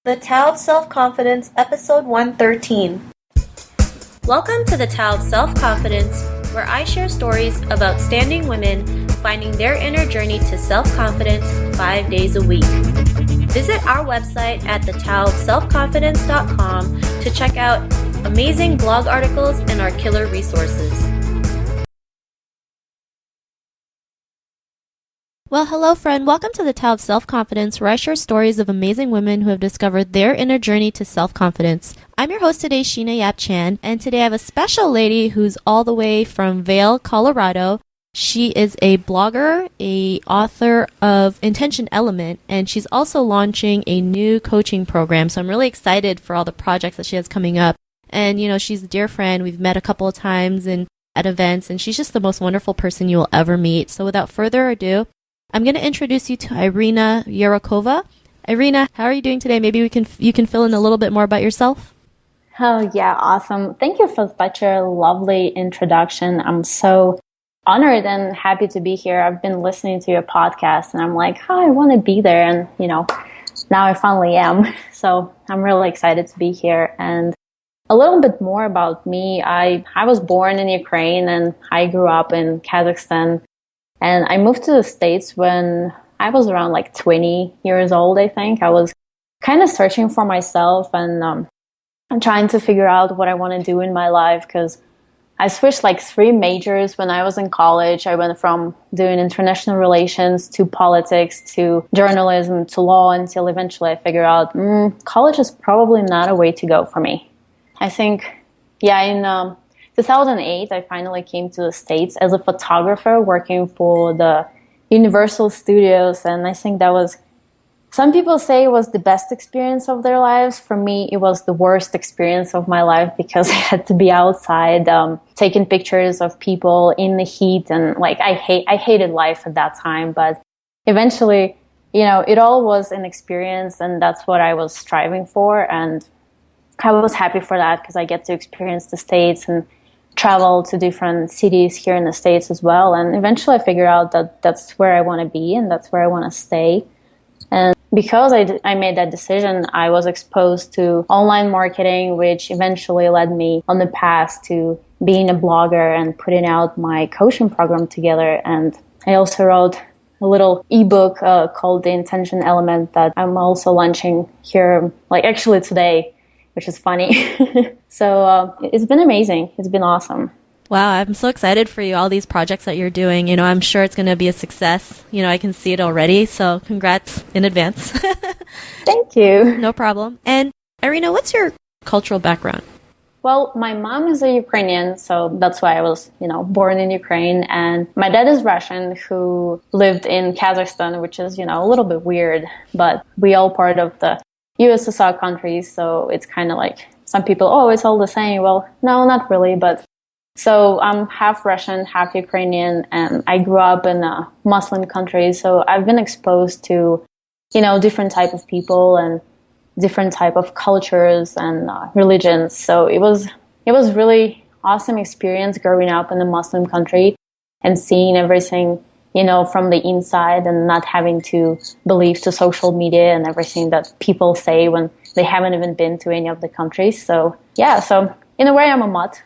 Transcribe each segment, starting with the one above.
The Tao of Self-Confidence, Episode 113. Welcome to the Tao of Self-Confidence, where I share stories of outstanding women finding their inner journey to self-confidence 5 days a week. Visit our website at thetaoofselfconfidence.com to check out amazing blog articles and our killer resources. Well, hello, friend. Welcome to the Tao of Self-Confidence, where I share stories of amazing women who have discovered their inner journey to self-confidence. I'm your host today, Sheena Yap Chan, and today I have a special lady who's all the way from Vail, Colorado. She is a blogger, a author of Intention Element, and she's also launching a new coaching program. So I'm really excited for all the projects that she has coming up. And, you know, she's a dear friend. We've met a couple of times at events, and she's just the most wonderful person you will ever meet. So without further ado, I'm going to introduce you to Irina Yerokhova. Irina, how are you doing today? Maybe you can fill in a little bit more about yourself. Oh, yeah, awesome. Thank you for such a lovely introduction. I'm so honored and happy to be here. I've been listening to your podcast, and I'm like, oh, I want to be there. And, you know, now I finally am. So I'm really excited to be here. And a little bit more about me. I was born in Ukraine, and I grew up in Kazakhstan. And I moved to the States when I was around like 20 years old, I think. I was kind of searching for myself, and I'm trying to figure out what I want to do in my life, because I switched like 3 majors when I was in college. I went from doing international relations to politics to journalism to law until eventually I figured out college is probably not a way to go for me. I think, in 2008, I finally came to the States as a photographer working for the Universal Studios, and I think that was, some people say it was the best experience of their lives. For me, it was the worst experience of my life, because I had to be outside taking pictures of people in the heat, and like I hated life at that time. But eventually, you know, it all was an experience, and that's what I was striving for, and I was happy for that, because I get to experience the States and travel to different cities here in the States as well. And eventually I figured out that that's where I want to be and that's where I want to stay. And because I made that decision, I was exposed to online marketing, which eventually led me on the path to being a blogger and putting out my coaching program together. And I also wrote a little ebook called The Intention Element that I'm also launching here, like actually today, which is funny. So it's been amazing. It's been awesome. Wow, I'm so excited for you, all these projects that you're doing. You know, I'm sure it's going to be a success. You know, I can see it already. So congrats in advance. Thank you. No problem. And Irina, what's your cultural background? Well, my mom is a Ukrainian, so that's why I was, born in Ukraine. And my dad is Russian, who lived in Kazakhstan, which is, a little bit weird, but we all part of the USSR countries, so it's kind of like some people, it's all the same. Well, no, not really, but so I'm half Russian, half Ukrainian, and I grew up in a Muslim country, so I've been exposed to, different type of people and different type of cultures and religions. So it was really awesome experience growing up in a Muslim country and seeing everything from the inside and not having to believe to social media and everything that people say when they haven't even been to any of the countries. So in a way, I'm a mutt.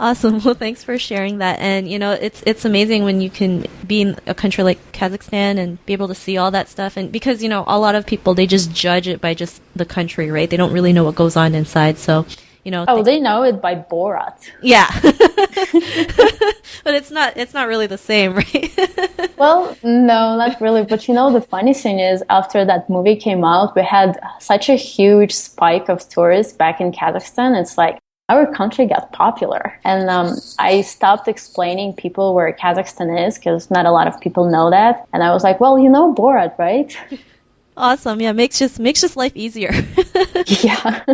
Awesome. Well, thanks for sharing that. And, it's amazing when you can be in a country like Kazakhstan and be able to see all that stuff. And because, a lot of people, they just judge it by just the country, right? They don't really know what goes on inside. So, they know it by Borat. Yeah. But it's not really the same, right? Well, no, not really. But the funny thing is, after that movie came out, we had such a huge spike of tourists back in Kazakhstan. It's like our country got popular. And I stopped explaining people where Kazakhstan is, because not a lot of people know that. And I was like, well, Borat, right? Awesome. Yeah, makes just life easier. Yeah.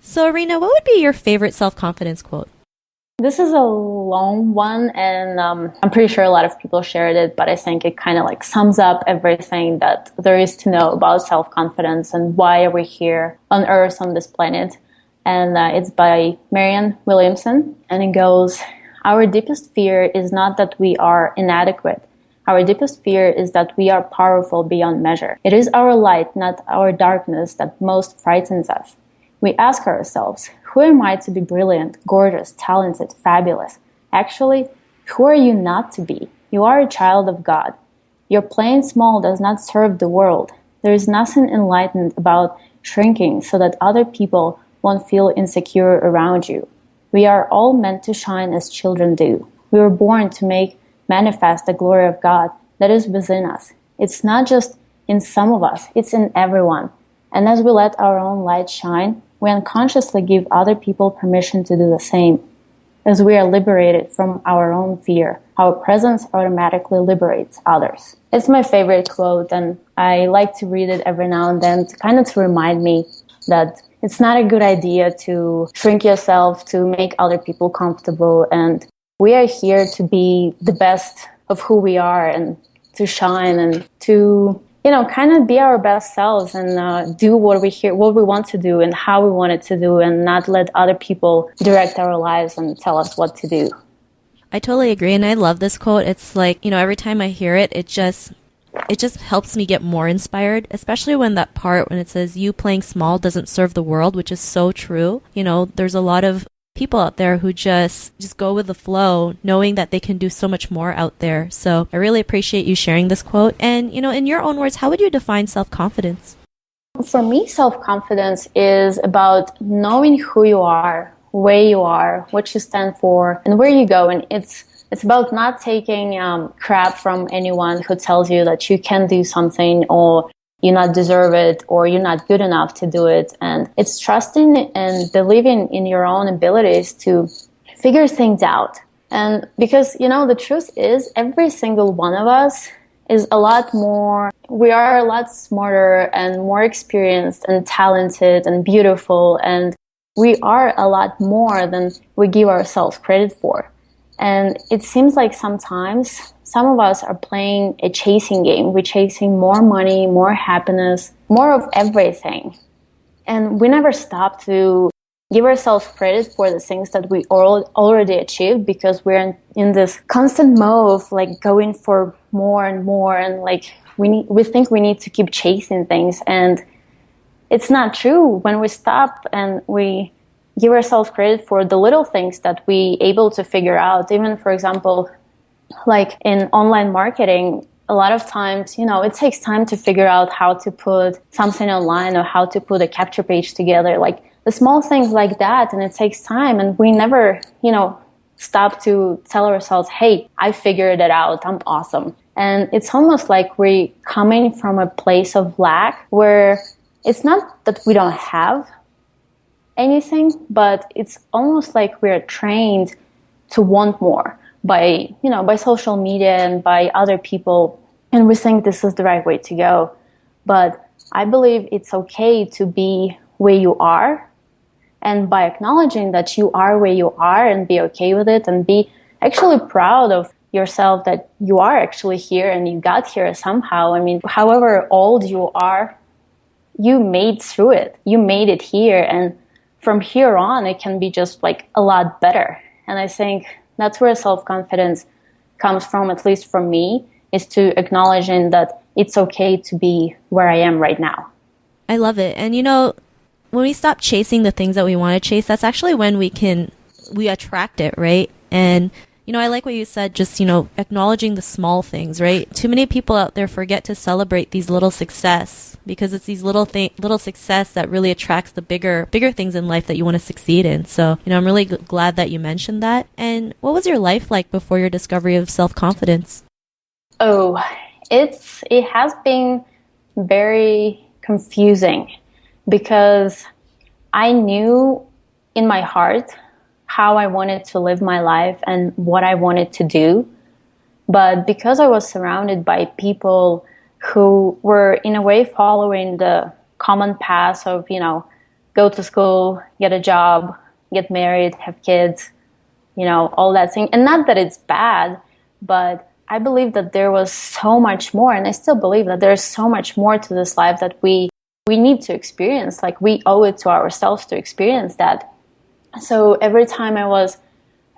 So, Irina, what would be your favorite self-confidence quote? This is a long one, and I'm pretty sure a lot of people shared it, but I think it kind of like sums up everything that there is to know about self-confidence and why are we here on Earth, on this planet. And it's by Marianne Williamson, and it goes, "Our deepest fear is not that we are inadequate. Our deepest fear is that we are powerful beyond measure. It is our light, not our darkness, that most frightens us. We ask ourselves, who am I to be brilliant, gorgeous, talented, fabulous? Actually, who are you not to be? You are a child of God. Your playing small does not serve the world. There is nothing enlightened about shrinking so that other people won't feel insecure around you. We are all meant to shine as children do. We were born to make manifest the glory of God that is within us. It's not just in some of us, it's in everyone. And as we let our own light shine, we unconsciously give other people permission to do the same. As we are liberated from our own fear, our presence automatically liberates others. It's my favorite quote, and I like to read it every now and then to remind me that it's not a good idea to shrink yourself to make other people comfortable. And we are here to be the best of who we are and to shine and to, be our best selves and do what we want to do and how we want it to do, and not let other people direct our lives and tell us what to do. I totally agree, and I love this quote. It's like, every time I hear it, it just helps me get more inspired, especially when that part when it says you playing small doesn't serve the world, which is so true. There's a lot of people out there who just go with the flow, knowing that they can do so much more out there. So I really appreciate you sharing this quote. And, in your own words, how would you define self-confidence? For me, self-confidence is about knowing who you are, where you are, what you stand for, and where you go. And it's about not taking crap from anyone who tells you that you can do something or you not deserve it or you're not good enough to do it. And it's trusting and believing in your own abilities to figure things out. And because, the truth is every single one of us is we are a lot smarter and more experienced and talented and beautiful. And we are a lot more than we give ourselves credit for. And it seems like sometimes some of us are playing a chasing game. We're chasing more money, more happiness, more of everything. And we never stop to give ourselves credit for the things that we already achieved, because we're in this constant mode of going for more and more. And we think we need to keep chasing things. And it's not true. When we stop and we give ourselves credit for the little things that we able to figure out, even, for example, in online marketing, a lot of times, it takes time to figure out how to put something online or how to put a capture page together, the small things like that. And it takes time. And we never, stop to tell ourselves, hey, I figured it out. I'm awesome. And it's almost like we're coming from a place of lack where it's not that we don't have anything, but it's almost like we're trained to want more by social media and by other people, and we think this is the right way to go. But I believe it's okay to be where you are, and by acknowledging that you are where you are and be okay with it and be actually proud of yourself that you are actually here and you got here somehow. I mean, however old you are, you made through it. You made it here, and from here on, it can be just a lot better. And I think that's where self-confidence comes from, at least for me, is to acknowledging that it's okay to be where I am right now. I love it. And when we stop chasing the things that we want to chase, that's actually when we attract it, right? And I like what you said, just, acknowledging the small things, right? Too many people out there forget to celebrate these little success, because it's these little success that really attracts the bigger things in life that you want to succeed in. So, I'm really glad that you mentioned that. And what was your life like before your discovery of self-confidence? Oh, it has been very confusing, because I knew in my heart how I wanted to live my life and what I wanted to do. But because I was surrounded by people who were in a way following the common path of, go to school, get a job, get married, have kids, all that thing. And not that it's bad, but I believe that there was so much more. And I still believe that there's so much more to this life that we need to experience. We owe it to ourselves to experience that. So every time I was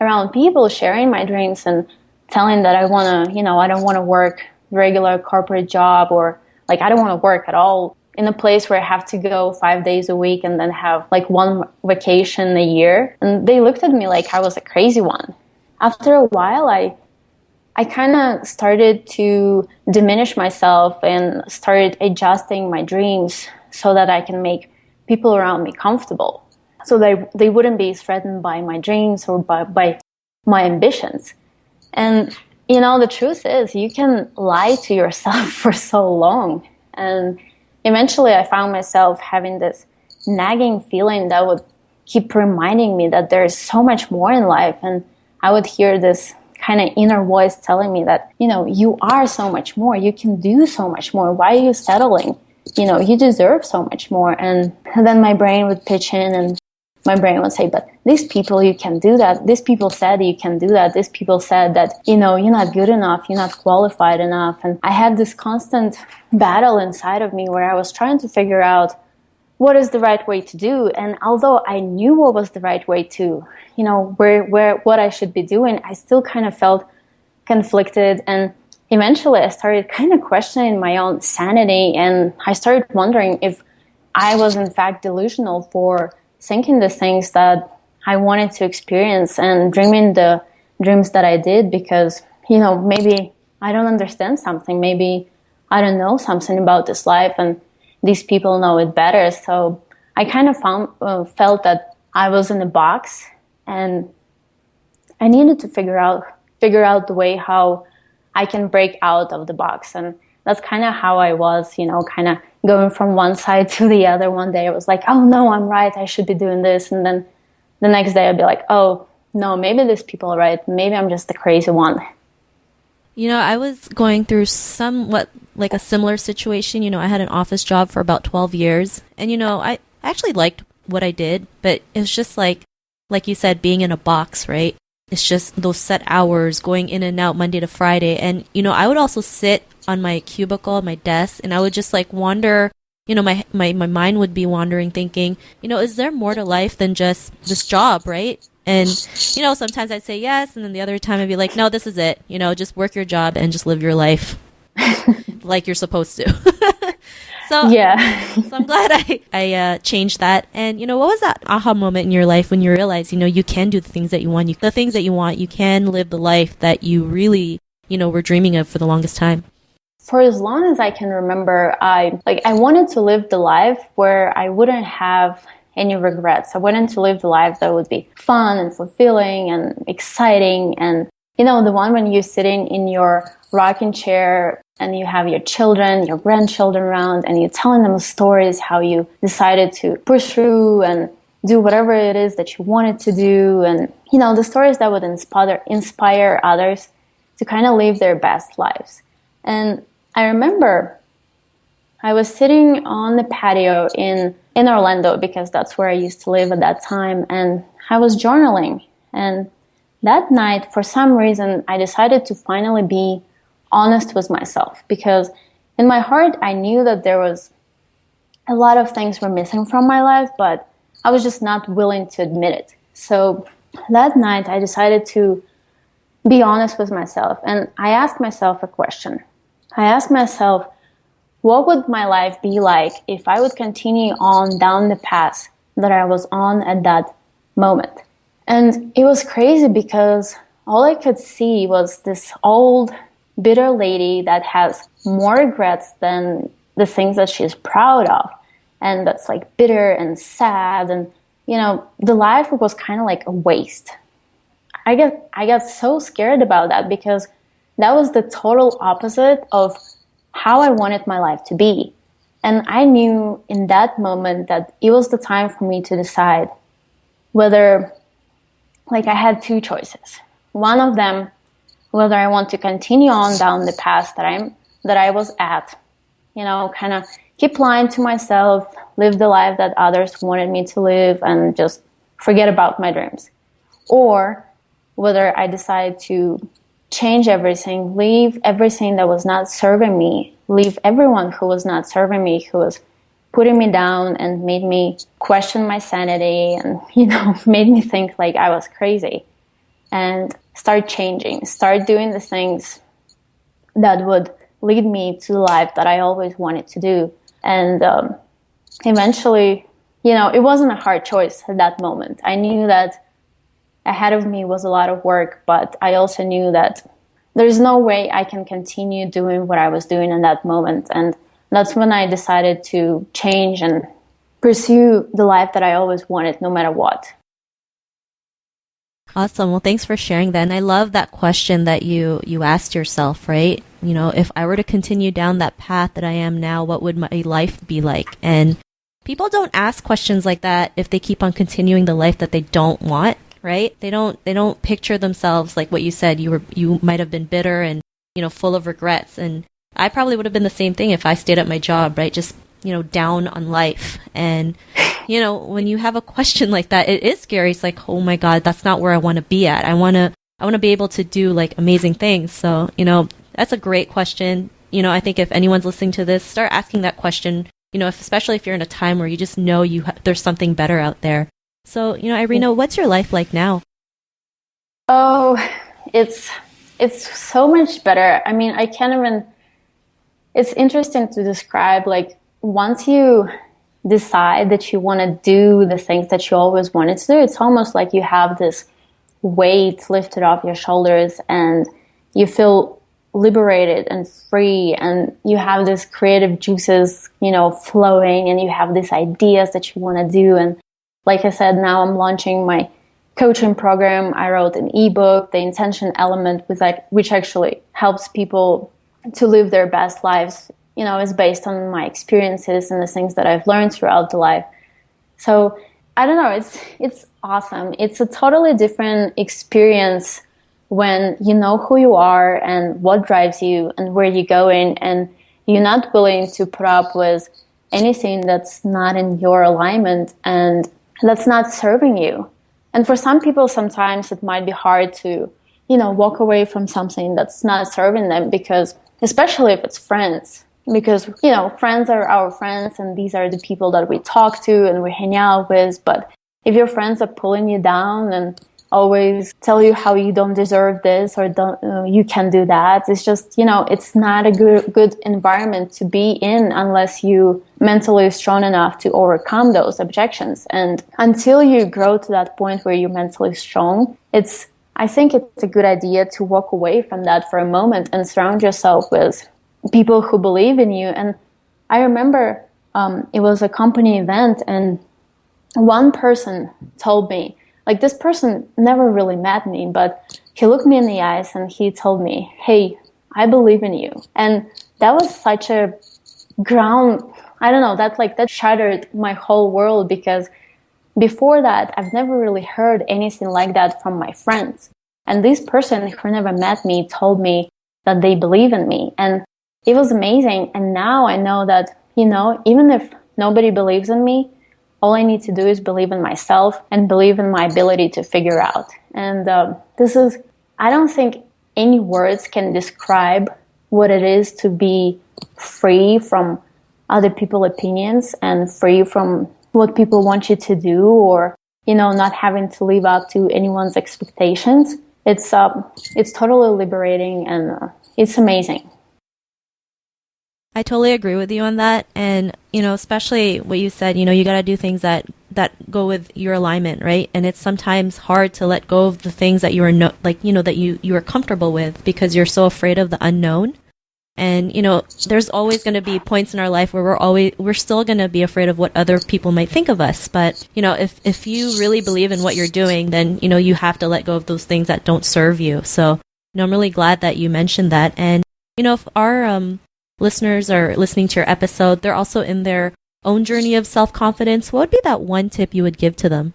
around people sharing my dreams and telling that I want to, I don't want to work regular corporate job, or like I don't want to work at all in a place where I have to go 5 days a week and then have like one vacation a year. And they looked at me like I was a crazy one. After a while, I kind of started to diminish myself and started adjusting my dreams so that I can make people around me comfortable, so they wouldn't be threatened by my dreams or by my ambitions. And, the truth is you can lie to yourself for so long. And eventually I found myself having this nagging feeling that would keep reminding me that there's so much more in life. And I would hear this kind of inner voice telling me that, you are so much more. You can do so much more. Why are you settling? You deserve so much more. And then my brain would pitch in, and my brain would say, but these people, you can do that. These people said you can do that. These people said that, you're not good enough. You're not qualified enough. And I had this constant battle inside of me where I was trying to figure out what is the right way to do. And although I knew what was the right way to, what I should be doing, I still kind of felt conflicted. And eventually I started kind of questioning my own sanity. And I started wondering if I was in fact delusional for thinking the things that I wanted to experience and dreaming the dreams that I did, because, maybe I don't understand something. Maybe I don't know something about this life and these people know it better. So I kind of felt that I was in a box, and I needed to figure out the way how I can break out of the box. And that's kind of how I was, kind of going from one side to the other. One day I was like, oh no, I'm right, I should be doing this. And then the next day I'd be like, oh no, maybe these people are right. Maybe I'm just the crazy one. I was going through somewhat like a similar situation. I had an office job for about 12 years. And, I actually liked what I did, but it was just like you said, being in a box, right? It's just those set hours, going in and out Monday to Friday. And, I would also sit on my cubicle, my desk, and I would just like wander, my mind would be wandering thinking, is there more to life than just this job, right? And, sometimes I'd say yes. And then the other time I'd be like, no, this is it. Just work your job and just live your life like you're supposed to. So, yeah. So I'm glad I changed that. And, what was that aha moment in your life when you realized, you can do the things that you want, you can live the life that you really, were dreaming of for the longest time? For as long as I can remember, I wanted to live the life where I wouldn't have any regrets. I wanted to live the life that would be fun and fulfilling and exciting. And, the one when you're sitting in your rocking chair and you have your children, your grandchildren around, and you're telling them stories how you decided to push through and do whatever it is that you wanted to do. And, the stories that would inspire others to kind of live their best lives. And I remember I was sitting on the patio in Orlando, because that's where I used to live at that time, and I was journaling. And that night, for some reason, I decided to finally be honest with myself, because in my heart, I knew that there was a lot of things were missing from my life, but I was just not willing to admit it. So that night, I decided to be honest with myself, and I asked myself a question. I asked myself, what would my life be like if I would continue on down the path that I was on at that moment? And it was crazy, because all I could see was this old, bitter lady that has more regrets than the things that she's proud of. And that's like bitter and sad. And, the life was kind of like a waste. I got so scared about that, because that was the total opposite of how I wanted my life to be. And I knew in that moment that it was the time for me to decide whether, I had two choices. One of them, whether I want to continue on down the path that I was at, kind of keep lying to myself, live the life that others wanted me to live, and just forget about my dreams. Or whether I decide to change everything, leave everything that was not serving me, leave everyone who was not serving me, who was putting me down and made me question my sanity and, made me think like I was crazy. And start changing, start doing the things that would lead me to the life that I always wanted to do. And eventually, it wasn't a hard choice at that moment. I knew that ahead of me was a lot of work, but I also knew that there's no way I can continue doing what I was doing in that moment. And that's when I decided to change and pursue the life that I always wanted, no matter what. Awesome. Well, thanks for sharing that. And I love that question that you asked yourself, right? If I were to continue down that path that I am now, what would my life be like? And people don't ask questions like that if they keep on continuing the life that they don't want, right? They don't picture themselves like what you said. You might have been bitter and, full of regrets. And I probably would have been the same thing if I stayed at my job, right? Just, down on life. And, when you have a question like that, it is scary. It's like, oh my God, that's not where I want to be at. I want to be able to do like amazing things. So, that's a great question. I think if anyone's listening to this, start asking that question, especially if you're in a time where you just know there's something better out there. So, Irina, what's your life like now? Oh, it's so much better. I mean, it's interesting to describe, like, once you decide that you want to do the things that you always wanted to do, it's almost like you have this weight lifted off your shoulders and you feel liberated and free, and you have these creative juices, flowing, and you have these ideas that you want to do. And like I said, now I'm launching my coaching program. I wrote an ebook, The Intention Element, which actually helps people to live their best lives. Is based on my experiences and the things that I've learned throughout the life. So I don't know, it's awesome. It's a totally different experience when you know who you are and what drives you and where you're going, and you're not willing to put up with anything that's not in your alignment and that's not serving you. And for some people, sometimes it might be hard to, walk away from something that's not serving them, because especially if it's friends. Because, friends are our friends, and these are the people that we talk to and we hang out with. But if your friends are pulling you down and always tell you how you don't deserve this or you can do that, it's just, it's not a good environment to be in unless you mentally strong enough to overcome those objections. And until you grow to that point where you're mentally strong, I think it's a good idea to walk away from that for a moment and surround yourself with people who believe in you. And I remember it was a company event, and one person told me, like, this person never really met me, but he looked me in the eyes and he told me, hey, I believe in you. And that was such a ground, I don't know, that shattered my whole world, because before that, I've never really heard anything like that from my friends. And this person who never met me told me that they believe in me. And it was amazing. And now I know that, even if nobody believes in me, all I need to do is believe in myself and believe in my ability to figure out. And I don't think any words can describe what it is to be free from other people's opinions and free from what people want you to do, or, not having to live up to anyone's expectations. It's totally liberating, and it's amazing. I totally agree with you on that. And, especially what you said, you got to do things that go with your alignment, right? And it's sometimes hard to let go of the things that that you are comfortable with, because you're so afraid of the unknown. And, there's always going to be points in our life where we're still going to be afraid of what other people might think of us. But, if you really believe in what you're doing, then, you have to let go of those things that don't serve you. So, I'm really glad that you mentioned that. And, if our, listeners are listening to your episode, they're also in their own journey of self-confidence, what would be that one tip you would give to them?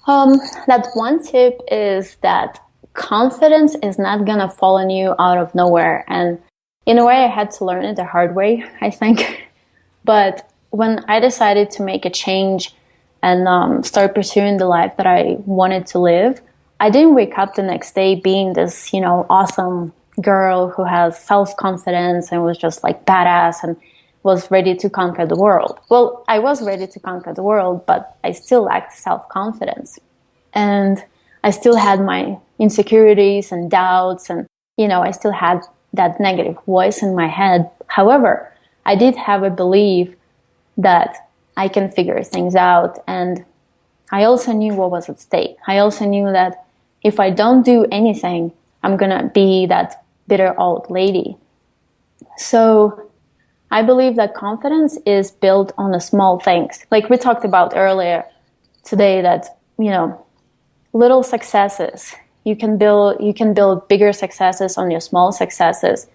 That one tip is that confidence is not going to fall on you out of nowhere. And in a way, I had to learn it the hard way, I think. But when I decided to make a change and start pursuing the life that I wanted to live, I didn't wake up the next day being this, awesome girl who has self-confidence and was just like badass and was ready to conquer the world. Well, I was ready to conquer the world, but I still lacked self-confidence. And I still had my insecurities and doubts, and I still had that negative voice in my head. However, I did have a belief that I can figure things out, and I also knew what was at stake. I also knew that if I don't do anything, I'm gonna be that bitter old lady. So I believe that confidence is built on the small things. Like we talked about earlier today, that, little successes. You can build bigger successes on your small successes.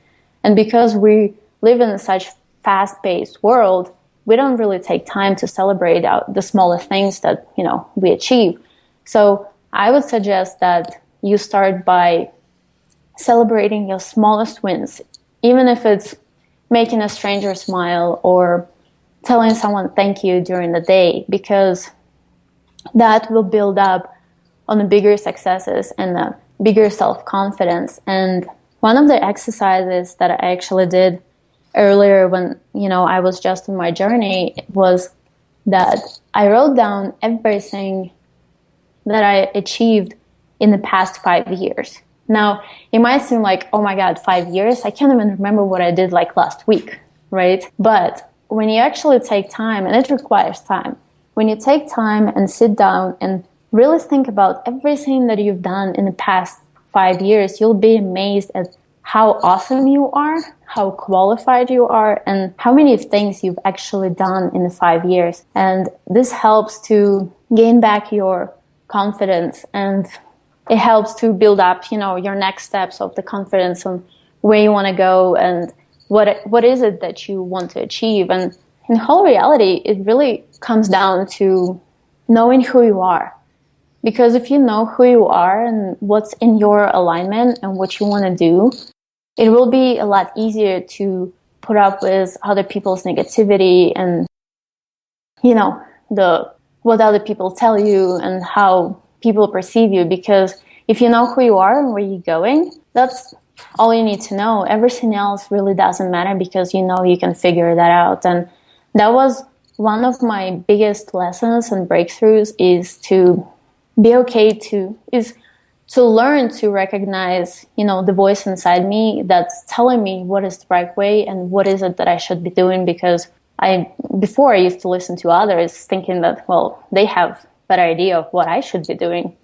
And because we live in such fast-paced world, we don't really take time to celebrate the smallest things that, we achieve. So I would suggest that you start by celebrating your smallest wins, even if it's making a stranger smile or telling someone thank you during the day, because that will build up on the bigger successes and the bigger self-confidence. And one of the exercises that I actually did earlier when, I was just on my journey was that I wrote down everything that I achieved in the past 5 years. Now, it might seem like, oh my God, 5 years? I can't even remember what I did like last week, right? But when you actually take time, and it requires time, when you take time and sit down and really think about everything that you've done in the past 5 years, you'll be amazed at how awesome you are, how qualified you are, and how many things you've actually done in the 5 years. And this helps to gain back your confidence, and it helps to build up, your next steps of the confidence on where you want to go and what is it that you want to achieve. And in whole reality, it really comes down to knowing who you are. Because if you know who you are and what's in your alignment and what you want to do, it will be a lot easier to put up with other people's negativity and, what other people tell you and how people perceive you. Because if you know who you are and where you're going, that's all you need to know. Everything else really doesn't matter, because you can figure that out. And that was one of my biggest lessons and breakthroughs, is to be okay to learn to recognize, the voice inside me that's telling me what is the right way and what is it that I should be doing. Because before I used to listen to others thinking that, well, they have better idea of what I should be doing,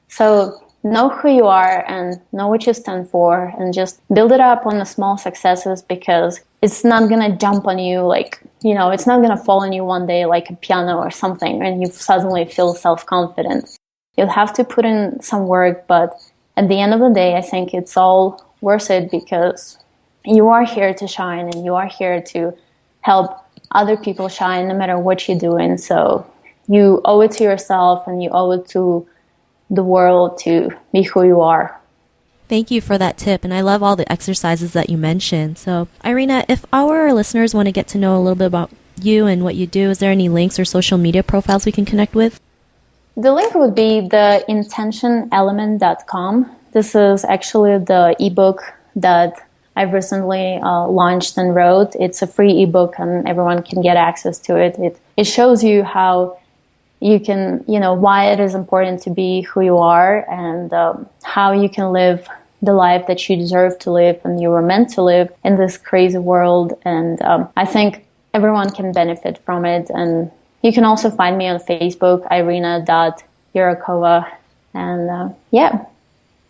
So know who you are and know what you stand for, and just build it up on the small successes, because it's not going to jump on you it's not going to fall on you one day like a piano or something and you suddenly feel self-confident. You'll have to put in some work, but at the end of the day, I think it's all worth it, because you are here to shine and you are here to help other people shine no matter what you're doing. So you owe it to yourself and you owe it to the world to be who you are. Thank you for that tip, and I love all the exercises that you mentioned. So, Irina, if our listeners want to get to know a little bit about you and what you do, is there any links or social media profiles we can connect with? The link would be the intentionelement.com. This is actually the ebook that I've recently launched and wrote. It's a free ebook and everyone can get access to it. It shows you how you can, why it is important to be who you are, and how you can live the life that you deserve to live and you were meant to live in this crazy world. And I think everyone can benefit from it. And you can also find me on Facebook, Irina.Yerokhova. And yeah.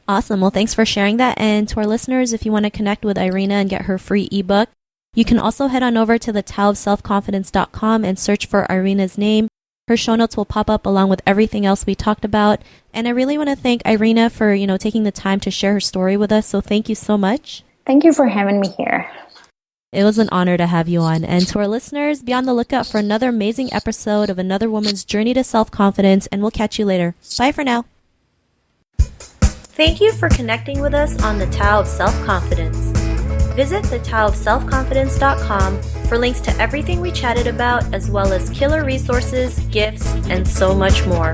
Awesome. Well, thanks for sharing that. And to our listeners, if you want to connect with Irina and get her free ebook, you can also head on over to the taoofselfconfidence.com and search for Irina's name. Her show notes will pop up along with everything else we talked about. And I really want to thank Irina for, taking the time to share her story with us. So thank you so much. Thank you for having me here. It was an honor to have you on. And to our listeners, be on the lookout for another amazing episode of another woman's journey to self-confidence. And we'll catch you later. Bye for now. Thank you for connecting with us on the Tao of Self-Confidence. Visit thetaoofselfconfidence.com for links to everything we chatted about, as well as killer resources, gifts, and so much more.